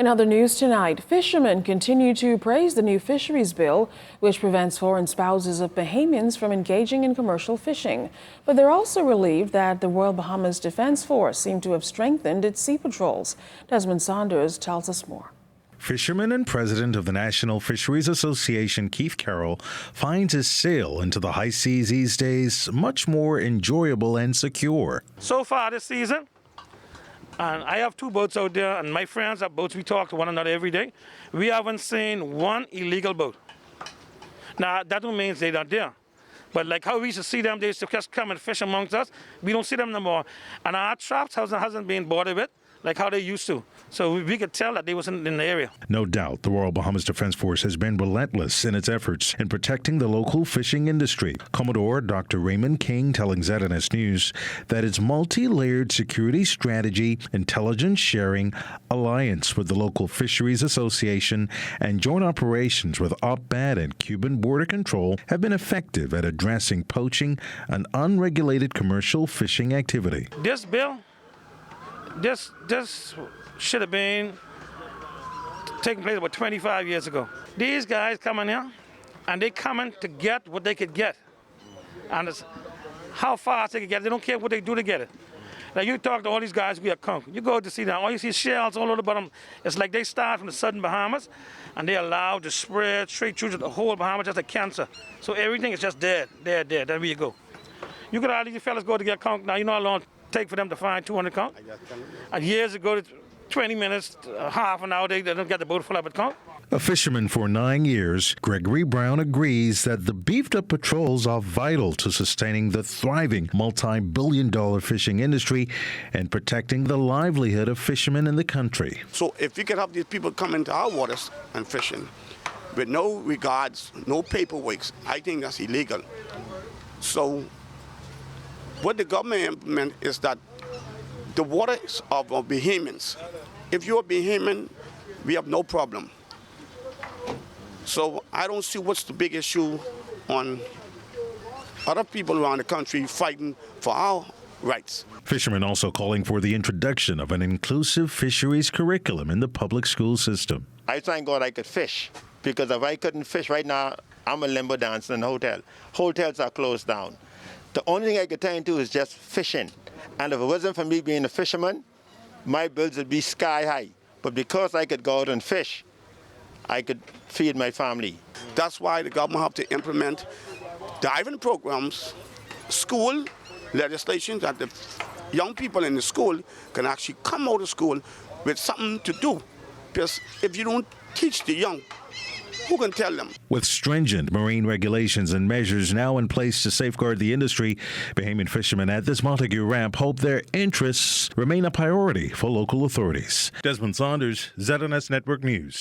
In other news tonight, fishermen continue to praise the new fisheries bill, which prevents foreign spouses of Bahamians from engaging in commercial fishing. But they're also relieved that the Royal Bahamas Defense Force seemed to have strengthened its sea patrols. Desmond Saunders tells us more. Fisherman and president of the National Fisheries Association, Keith Carroll, finds his sail into the high seas these days much more enjoyable and secure. So far this season, and I have two boats out there, and my friends have boats. We talk to one another every day. We haven't seen one illegal boat. Now, that don't mean they're not there. But like how we used to see them, they used to just come and fish amongst us. We don't see them no more. And our traps hasn't been bothered with like how they used to. So we could tell that they wasn't in the area. No doubt the Royal Bahamas Defense Force has been relentless in its efforts in protecting the local fishing industry. Commodore Dr. Raymond King telling ZNS News that its multi-layered security strategy, intelligence sharing, alliance with the local Fisheries Association, and joint operations with OPBAD and Cuban Border Control have been effective at addressing poaching and unregulated commercial fishing activity. This bill, this should have been taking place about 25 years ago. These guys coming here, and they coming to get what they could get. And it's how fast they can get it. They don't care what they do to get it. Now you talk to all these guys, we are conquered. You go to see them, all you see shells all over the bottom. It's like they start from the southern Bahamas, and they're allowed to spread straight through the whole Bahamas, just like cancer. So everything is just dead. There we go. You could all these fellas go to get conquered. Now you know how long take for them to find 200 conch. And years ago, 20 minutes, half an hour, they don't get the boat full up with conch. A fisherman for 9 years, Gregory Brown agrees that the beefed-up patrols are vital to sustaining the thriving multi-billion-dollar fishing industry and protecting the livelihood of fishermen in the country. So if we can have these people come into our waters and fishing with no regards, no paperwork, I think that's illegal. So what the government implement is that the waters of Bahamians, if you're a Bahamian, we have no problem. So I don't see what's the big issue on other people around the country fighting for our rights. Fishermen also calling for the introduction of an inclusive fisheries curriculum in the public school system. I thank God I could fish, because if I couldn't fish right now, I'm a limbo dancer in a hotel. Hotels are closed down. The only thing I could turn to is just fishing. And if it wasn't for me being a fisherman, my bills would be sky high. But because I could go out and fish, I could feed my family. That's why the government have to implement diving programs, school legislation, that the young people in the school can actually come out of school with something to do. Because if you don't teach the young, who can tell them? With stringent marine regulations and measures now in place to safeguard the industry, Bahamian fishermen at this Montague ramp hope their interests remain a priority for local authorities. Desmond Saunders, ZNS Network News.